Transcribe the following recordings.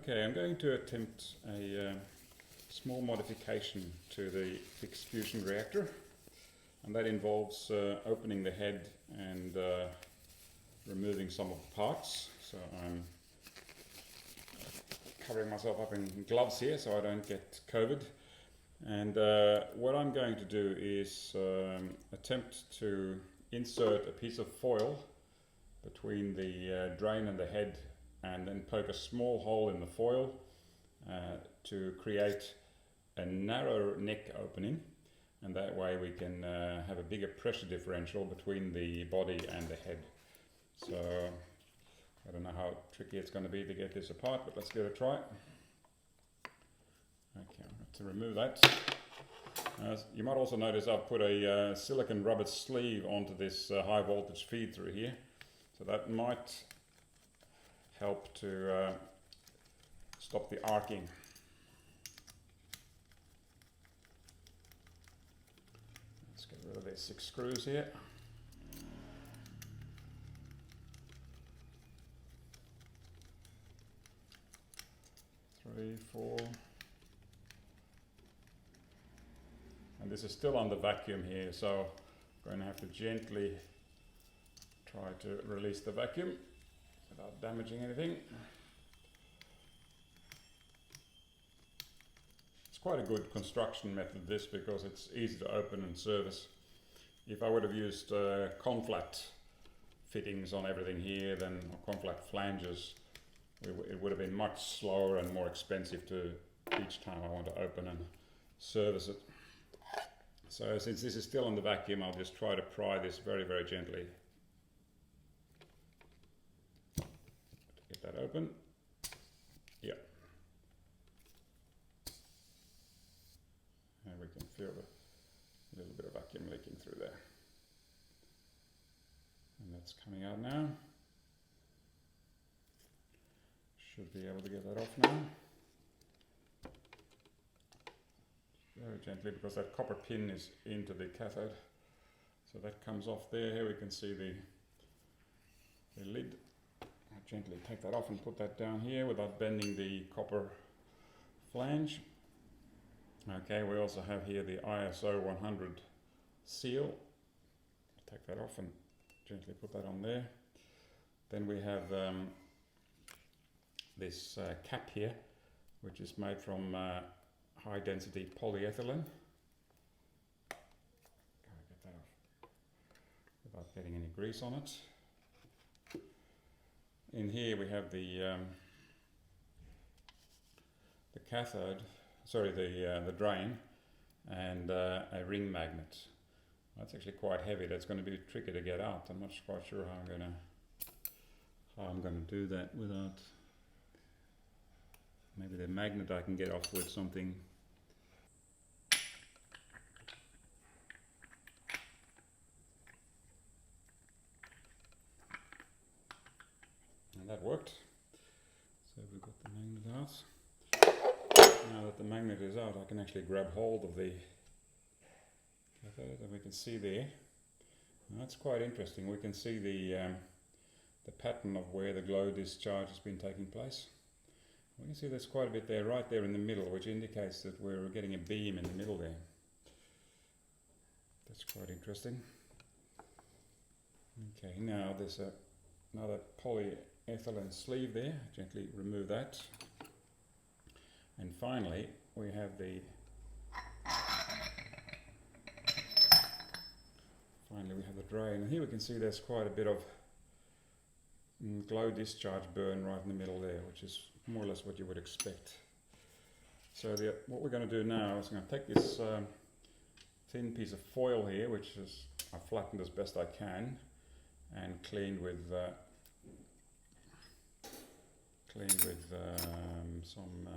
Okay, I'm going to attempt a small modification to the FICS-Fusion reactor, and that involves opening the head and removing some of the parts. So I'm covering myself up in gloves here so I don't get COVID. And what I'm going to do is attempt to insert a piece of foil between the drain and the head, and then poke a small hole in the foil to create a narrow neck opening, and that way we can have a bigger pressure differential between the body and the head. So I don't know how tricky it's going to be to get this apart, but let's give it a try. Okay, I've got to remove that. You might also notice I've put a silicone rubber sleeve onto this high voltage feed through here, so that might help to stop the arcing. Let's get rid of these 6 screws here. 3, 4. And this is still under vacuum here, so I'm going to have to gently try to release the vacuum without damaging anything. It's quite a good construction method, this, because it's easy to open and service. If I would have used conflat fittings on everything here, then conflat flanges, it would have been much slower and more expensive to each time I want to open and service it. So since this is still in the vacuum, I'll just try to pry this very, very gently. Get that open. Yeah. And we can feel a little bit of vacuum leaking through there. And that's coming out now. Should be able to get that off now. Very gently, because that copper pin is into the cathode. So that comes off there. Here we can see the lid. I'll gently take that off and put that down here without bending the copper flange. Okay, we also have here the ISO 100 seal. I'll take that off and gently put that on there. Then we have this cap here, which is made from high density polyethylene. Gotta get that off without getting any grease on it. In here we have the cathode, sorry, the drain, and a ring magnet. That's actually quite heavy. That's going to be tricky to get out. I'm not quite sure how I'm going to do that without. Maybe the magnet I can get off with something. And that worked. So we've got the magnet out. Now that the magnet is out, I can actually grab hold of the cathode, and we can see there. And that's quite interesting. We can see the pattern of where the glow discharge has been taking place. We can see there's quite a bit there, right there in the middle, which indicates that we're getting a beam in the middle there. That's quite interesting. Okay, now there's another polyethylene sleeve there. Gently remove that. And finally, we have the drain. And here we can see there's quite a bit of glow discharge burn right in the middle there, which is more or less what you would expect. So what we're going to do now is I'm going to take this thin piece of foil here, which is I've flattened as best I can and cleaned with some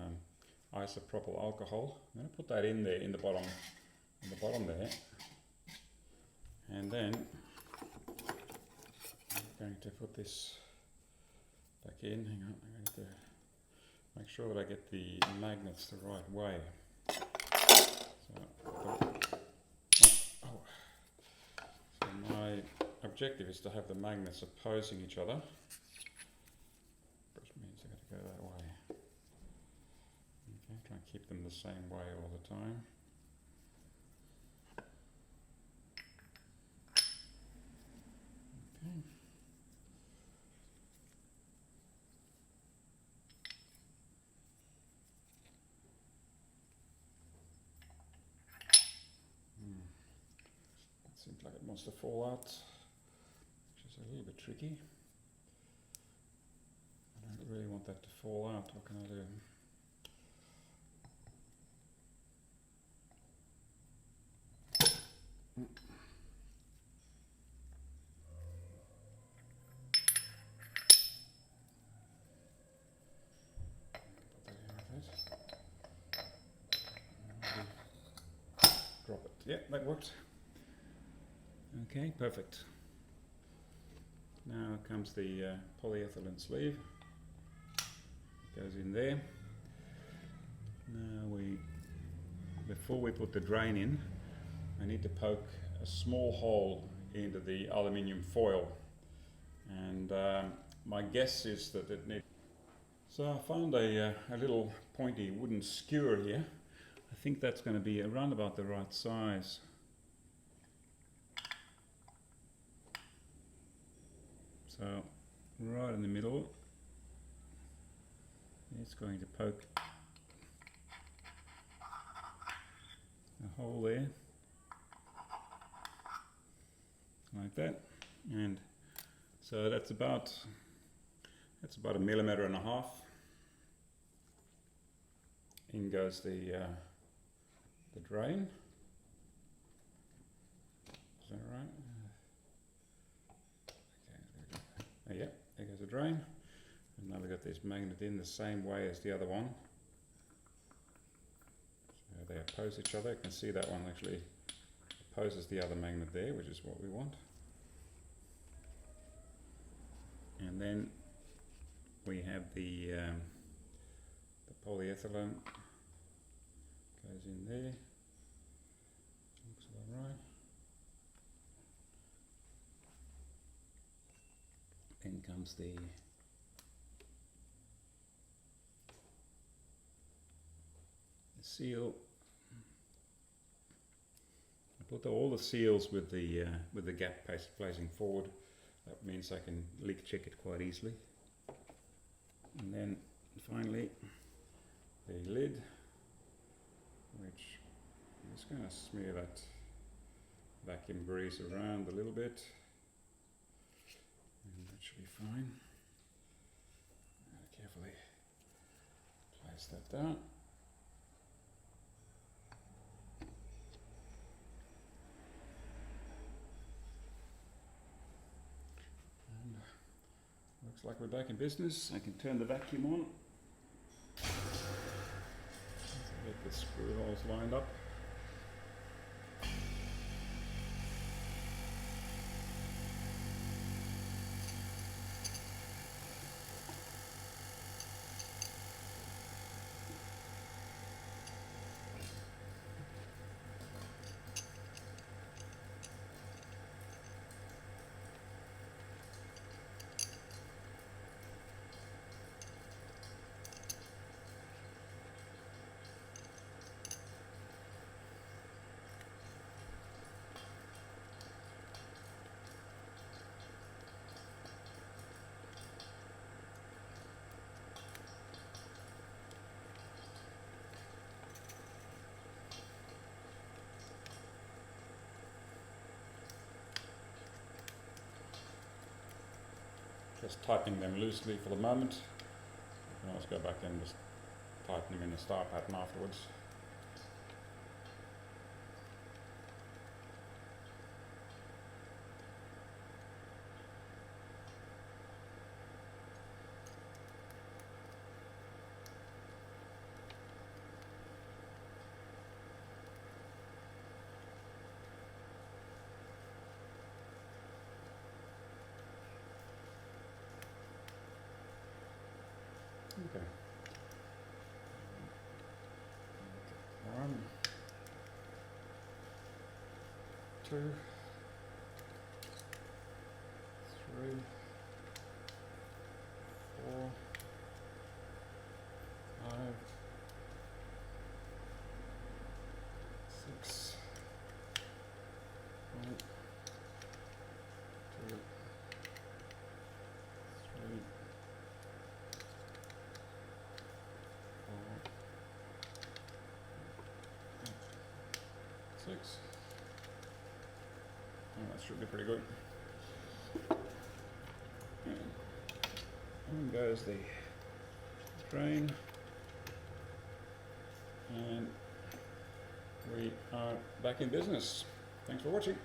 isopropyl alcohol. I'm going to put that in there in the bottom there, and then I'm going to put this back in. Hang on, I'm going to make sure that I get the magnets the right way. So my objective is to have the magnets opposing each other, which means I've got to go that way. same way all the time. Okay. It seems like it wants to fall out, which is a little bit tricky. I don't really want that to fall out. What can I do? Drop it. Yeah, that worked. Okay, perfect. Now comes the polyethylene sleeve. Goes in there. Now before we put the drain in, I need to poke a small hole into the aluminium foil, and my guess is that it needs. So I found a little pointy wooden skewer here. I think that's going to be around about the right size. So right in the middle, it's going to poke a hole there, like that, and so that's about 1.5 millimeters. In goes the drain. Is that right? Okay, yeah, there goes the drain. And now we've got this magnet in the same way as the other one. So they oppose each other. You can see that one actually opposes the other magnet there, which is what we want. And then we have the polyethylene goes in there. Looks about right. Then comes the seal. I put all the seals with the gap facing forward. That means I can leak check it quite easily. And then finally the lid, which I'm just going to smear that vacuum grease around a little bit, and that should be fine. Carefully place that down. And looks like we're back in business. I can turn the vacuum on. Get the screw holes lined up. Just tightening them loosely for the moment. You can always go back and just tighten them in a star pattern afterwards. Okay. 1, 2, 3, 4, 5, 6. Oh, that should be pretty good. And on goes the drain. And we are back in business. Thanks for watching.